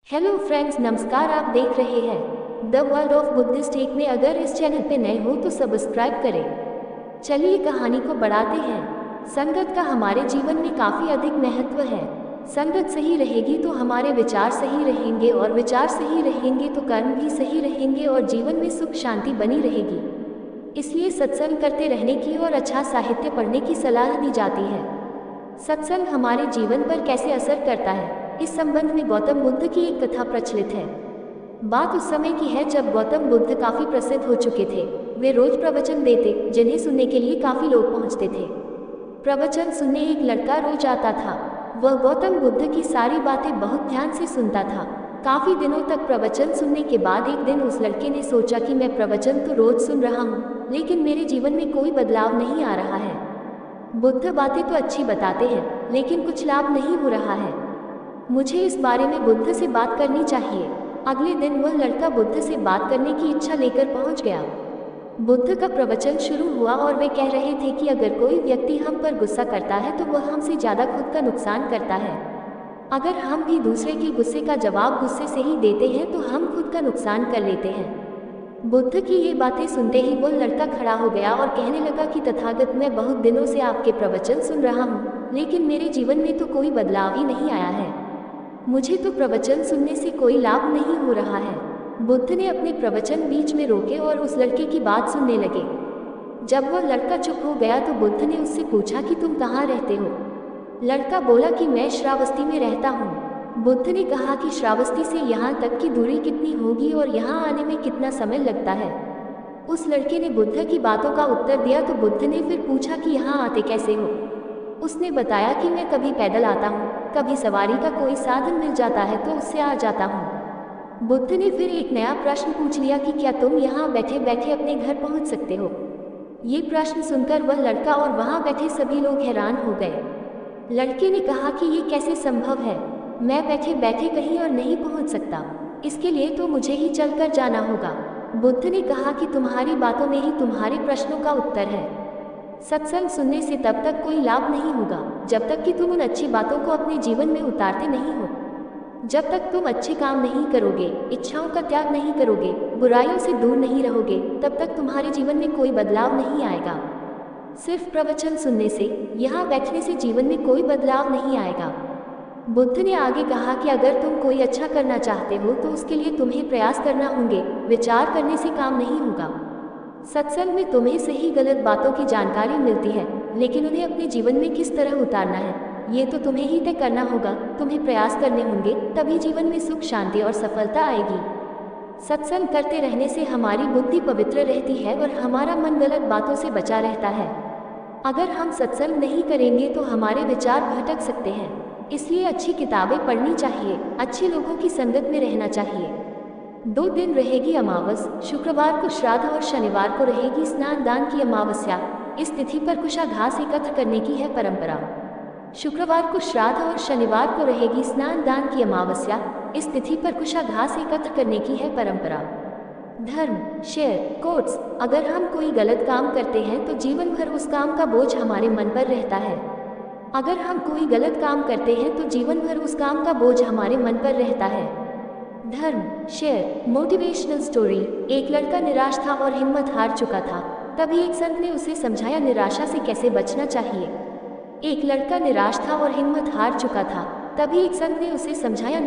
Hello friends, नमस्कार। आप देख रहे हैं the world of Buddhist tech में। अगर इस चैनल पे नए हो तो सब्सक्राइब करें। चलिए कहानी को बढ़ाते हैं। संगत का हमारे जीवन में काफ़ी अधिक महत्व है। संगत सही रहेगी तो हमारे विचार सही रहेंगे, और विचार सही रहेंगे तो कर्म भी सही रहेंगे, और जीवन में सुख शांति बनी रहेगी। इसलिए सत्संग करते रहने की और अच्छा साहित्य पढ़ने की सलाह दी जाती है। सत्संग हमारे जीवन पर कैसे असर करता है, इस संबंध में गौतम बुद्ध की एक कथा प्रचलित है। बात उस समय की है जब गौतम बुद्ध काफी प्रसिद्ध हो चुके थे। वे रोज प्रवचन देते, जिन्हें सुनने के लिए काफी लोग पहुंचते थे। प्रवचन सुनने एक लड़का रोज आता था। वह गौतम बुद्ध की सारी बातें बहुत ध्यान से सुनता था। काफी दिनों तक प्रवचन सुनने के बाद एक दिन उस लड़के ने सोचा कि मैं प्रवचन तो रोज सुन रहा हूँ, लेकिन मेरे जीवन में कोई बदलाव नहीं आ रहा है। बुद्ध बातें तो अच्छी बताते हैं, लेकिन कुछ लाभ नहीं हो रहा है। मुझे इस बारे में बुद्ध से बात करनी चाहिए। अगले दिन वह लड़का बुद्ध से बात करने की इच्छा लेकर पहुंच गया। बुद्ध का प्रवचन शुरू हुआ और वे कह रहे थे कि अगर कोई व्यक्ति हम पर गुस्सा करता है तो वह हमसे ज़्यादा खुद का नुकसान करता है। अगर हम भी दूसरे के गुस्से का जवाब गुस्से से ही देते हैं तो हम खुद का नुकसान कर लेते हैं। बुद्ध की ये बातें सुनते ही वह लड़का खड़ा हो गया और कहने लगा कि तथागत, मैं बहुत दिनों से आपके प्रवचन सुन रहा हूँ, लेकिन मेरे जीवन में तो कोई बदलाव ही नहीं आया है। मुझे तो प्रवचन सुनने से कोई लाभ नहीं हो रहा है। बुद्ध ने अपने प्रवचन बीच में रोके और उस लड़के की बात सुनने लगे। जब वह लड़का चुप हो गया तो बुद्ध ने उससे पूछा कि तुम कहाँ रहते हो। लड़का बोला कि मैं श्रावस्ती में रहता हूँ। बुद्ध ने कहा कि श्रावस्ती से यहाँ तक की दूरी कितनी होगी और यहाँ आने में कितना समय लगता है। उस लड़के ने बुद्ध की बातों का उत्तर दिया तो बुद्ध ने फिर पूछा कि यहाँ आते कैसे हो। उसने बताया कि मैं कभी पैदल आता हूँ, कभी सवारी का कोई साधन मिल जाता है तो उससे आ जाता हूँ। बुद्ध ने फिर एक नया प्रश्न पूछ लिया कि क्या तुम यहाँ बैठे बैठे अपने घर पहुँच सकते हो। ये प्रश्न सुनकर वह लड़का और वहाँ बैठे सभी लोग हैरान हो गए। लड़के ने कहा कि ये कैसे संभव है, मैं बैठे बैठे कहीं और नहीं पहुँच सकता, इसके लिए तो मुझे ही चलकर जाना होगा। बुद्ध ने कहा कि तुम्हारी बातों में ही तुम्हारे प्रश्नों का उत्तर है। सत्संग सुनने से तब तक कोई लाभ नहीं होगा जब तक कि तुम उन अच्छी बातों को अपने जीवन में उतारते नहीं हो। जब तक तुम अच्छे काम नहीं करोगे, इच्छाओं का त्याग नहीं करोगे, बुराइयों से दूर नहीं रहोगे, तब तक तुम्हारे जीवन में कोई बदलाव नहीं आएगा। सिर्फ प्रवचन सुनने से, यहाँ बैठने से जीवन में कोई बदलाव नहीं आएगा। बुद्ध ने आगे कहा कि अगर तुम कोई अच्छा करना चाहते हो तो उसके लिए तुम्हें प्रयास करना होंगे, विचार करने से काम नहीं होगा। सत्संग में तुम्हें सही गलत बातों की जानकारी मिलती है, लेकिन उन्हें अपने जीवन में किस तरह उतारना है, ये तो तुम्हें ही तय करना होगा। तुम्हें प्रयास करने होंगे, तभी जीवन में सुख शांति और सफलता आएगी। सत्संग करते रहने से हमारी बुद्धि पवित्र रहती है और हमारा मन गलत बातों से बचा रहता है। अगर हम सत्संग नहीं करेंगे तो हमारे विचार भटक सकते हैं। इसलिए अच्छी किताबें पढ़नी चाहिए, अच्छे लोगों की संगत में रहना चाहिए। 2 दिन रहेगी अमावस। शुक्रवार को श्राद्ध और शनिवार को रहेगी स्नान दान की अमावस्या। इस तिथि पर कुशा घास एकत्र करने की है परंपरा। शुक्रवार को श्राद्ध और शनिवार को रहेगी स्नान दान की अमावस्या। इस तिथि पर कुशा घास एकत्र करने की है परंपरा। धर्म, शेयर, कोट्स। अगर हम कोई गलत काम करते हैं तो जीवन भर उस काम का बोझ हमारे मन पर रहता है। अगर हम कोई गलत काम करते हैं तो जीवन भर उस काम का बोझ हमारे मन पर रहता है। धर्म, शेयर, मोटिवेशनल स्टोरी। एक लड़का निराश था और हिम्मत हार चुका था। तभी एक संत ने उसे समझाया निराशा से कैसे बचना चाहिए। एक लड़का निराश था और हिम्मत हार चुका था। तभी एक संत ने उसे समझाया